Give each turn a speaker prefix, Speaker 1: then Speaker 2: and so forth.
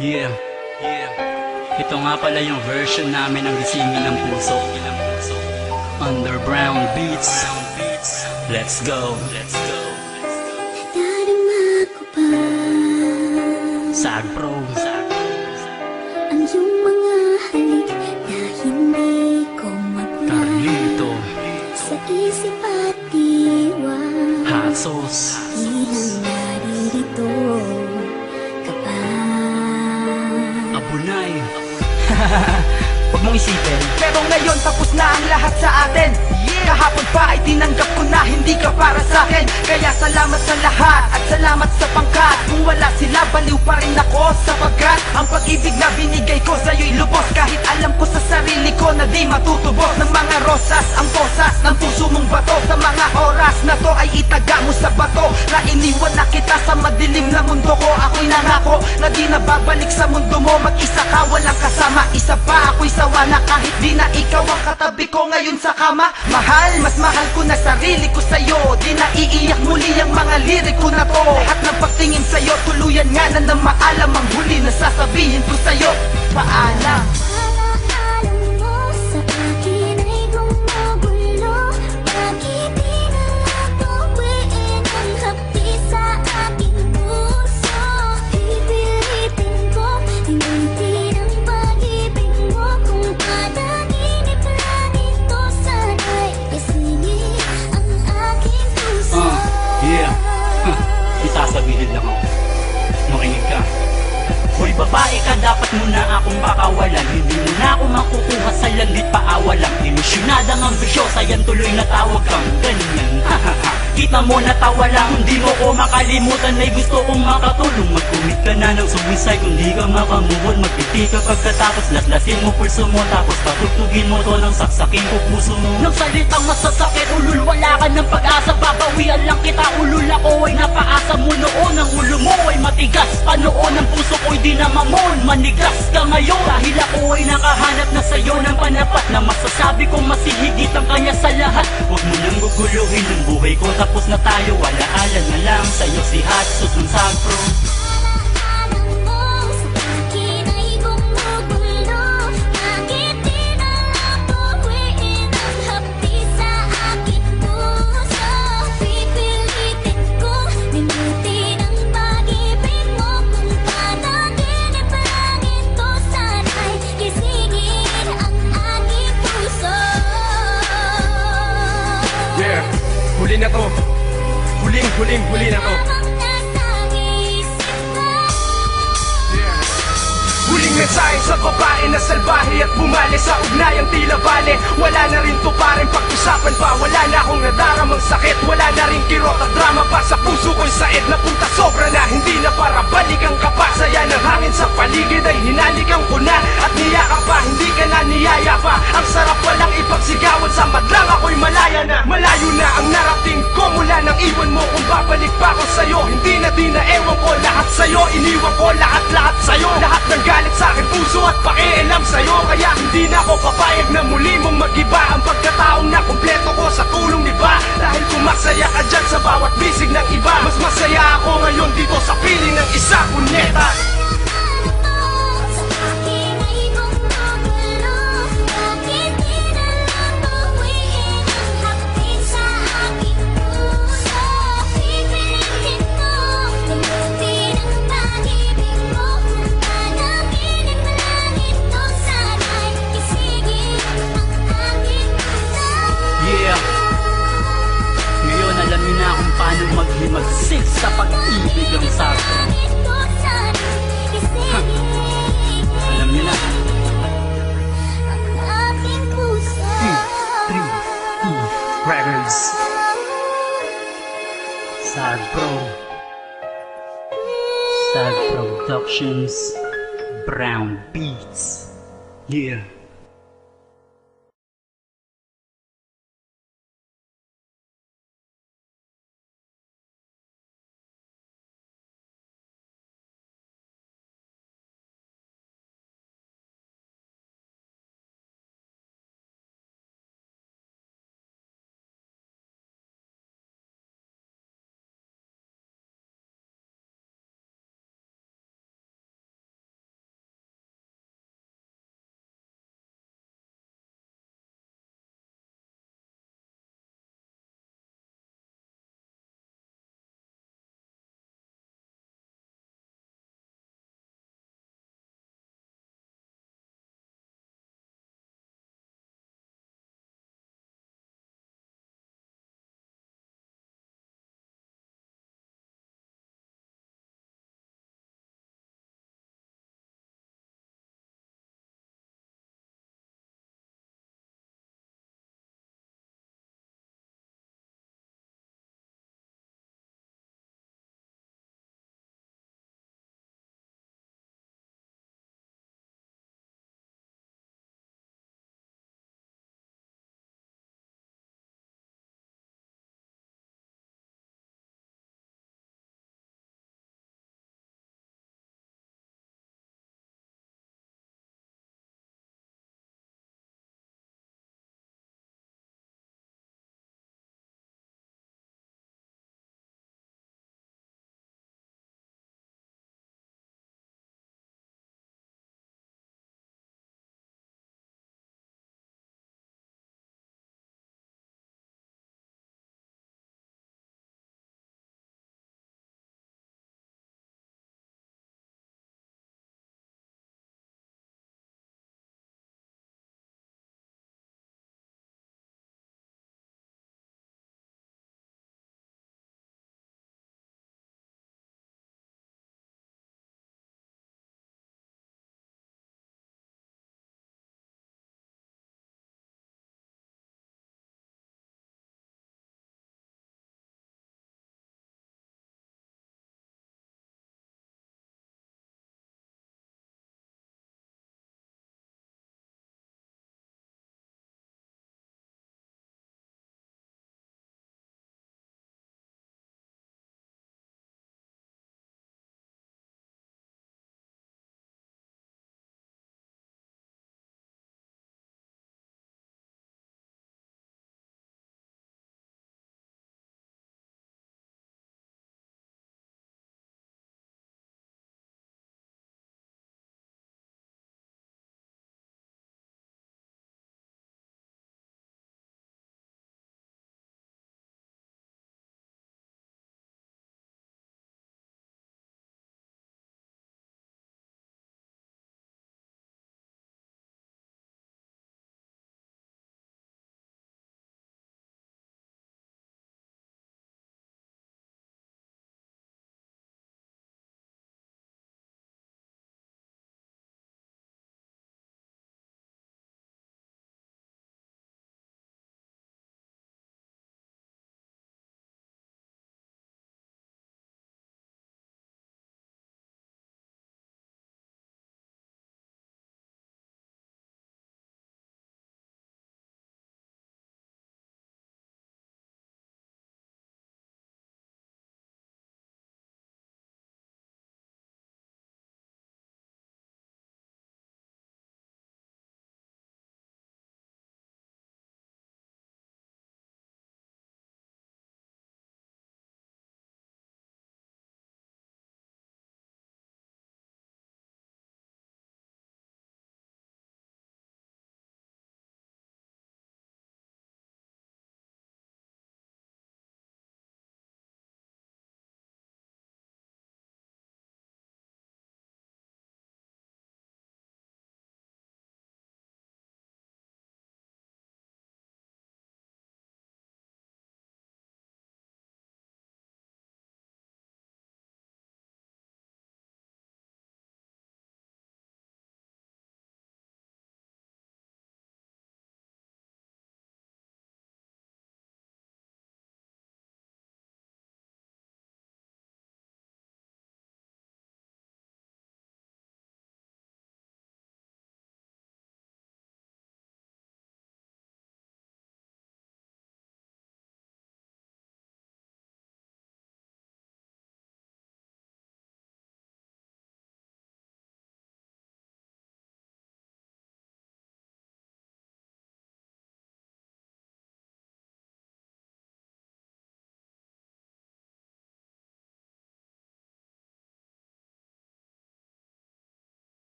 Speaker 1: Yeah, yeah. Ito nga pala yung version namin ng Gisingin ng Puso. Under Brown Beats. Let's go.
Speaker 2: Nadarama ko ba
Speaker 1: Sag Pro.
Speaker 2: ang iyong mga halik na hindi ko mapuna
Speaker 1: Carlito.
Speaker 2: sa isip at diwa.
Speaker 1: Hot sauce.
Speaker 2: Ilang naririto ka pa.
Speaker 1: Abunay.
Speaker 3: Huwag mong isipin, pero ngayon tapos na ang lahat sa atin. Kahapon pa ay tinanggap ko na hindi ka para sa akin. Kaya salamat sa lahat at salamat sa pangkat. Kung wala sila, baliw pa rin ako. Sapagkat ang pag-ibig na binigay ko sa'yo'y lubos. Kahit alam ko sa sarili ko na di matutubos. Ng mga rosas, ang posas ng puso mong bato. Sa mga oras na to ay itaga mo sa bato. Na iniwan na kita sa madilim na mundo ko. Ako'y nangako na di na babalik sa mundo mo. Mag-isa ka, walang kasama. Isa pa ako'y sawa na kahit di na ikaw ang katabi ko ngayon sa kama. Mahal, mas mahal ko na sarili ko sa'yo. Di na iiyak muli ang mga lirik ko na to. Lahat ng pagtingin sa'yo, tuluyan nga na maalam. Ang huli na sasabihin ko sa'yo, paalam.
Speaker 2: Alam mo sa akin ay gumugulo. Bakit di na natuwiin ang hapdi sa aking puso? Pipilitin ko hinintin ang pag-ibig mo. Kung panaginip lang ito, sana'y isingin ang aking puso.
Speaker 1: Yeah. Isasabihin lang ako. Makinig ka. Hoy babae ka, dapat mo na akong pakawalan. Hindi mo na ako makukuha sa langit paawalang. Ilusyonadang ambisyosa, yan tuloy na tawag kang ganyan. Kita mo natawa lang, hindi mo ko makalimutan. May gusto kong makatulong. Mag-commit ka na ng suicide kung di ka makamubon. Magpiti ka pagkatapos laslasin mo pulso mo. Tapos patutugin mo to ng saksakin ko puso mo. Nang salitang masasakit, ulul wala ka ng pag-asa. Babawian lang kita, ulul ako ay napaasa mo noon. Ang ulo mo ay matigas, panoon ang puso ko'y di na mamon. Manigas ka ngayon dahil ako ay nakahanap na sa'yo ng panapat. Na masasabi kong masihigit ang kanya sa lahat. Huwag mo nang guguluhin ang buhay ko. Tapos na tayo, wala-ala na lang sa'yo si Hot Sauce Sag Pro.
Speaker 2: Alam mo sa akin ay gumugulo. Bakit di na natuwiin ang hapdi sa aking puso? Pipilitin kong limutin ang pag-ibig mo. Kung panaginip lang ito, sana'y gisingin ang aking puso.
Speaker 3: Yeah, huli na to. Huli na to.
Speaker 2: Habang nasa isip ko,
Speaker 3: Huling mensahe sa babae na salbahe at bumali sa ugnayang tila bale. Wala na rin to paring pag-usapan pa. Wala na akong nadaramang sakit. Wala na rin kirot at drama pa sa puso ko'y said. Napunta sobra na, hindi na para balikan ka pa. Saya ng hangin sa paligid ay hinalikan ko na. At niyakap pa, hindi ka na niyaya pa. Ang sarap walang ipagsigawan, sa madlang ako'y malaya na. Malayo na ang narating ko mula nang iwan mo. Kung babalik pa ako sa'yo, hindi na di na ewan ko. Lahat sa'yo, iniwan ko lahat sa'yo. Lahat ng galit sa'kin, puso at pakialam sa'yo. Kaya hindi na ako papayag na muli mong mag-iba. Ang pagkataong na kumpleto ko sa tulong ni ba. Dahil kung masaya ka dyan sa bawat bisig ng iba, mas masaya ako ngayon dito sa piling ng isa, punyeta.
Speaker 2: sa akin ay gumugulo. Bakit di na natuwiin ang hapdi sa aking puso? Pipilitin ko limutin ang pag-ibig mo. Kung panaginip lang ito, sana'y isingin ang aking puso.
Speaker 1: Yeah. Ngayon alam niyo na kung paano maghimagsik sa pag-ibig ang Sag Pro.
Speaker 2: Ito sana'y isingin
Speaker 1: Alam niyo na.
Speaker 2: ang aking puso.
Speaker 1: 3, 2, Records. Sag Pro. Sag Productions. Brown Beats. Yeah.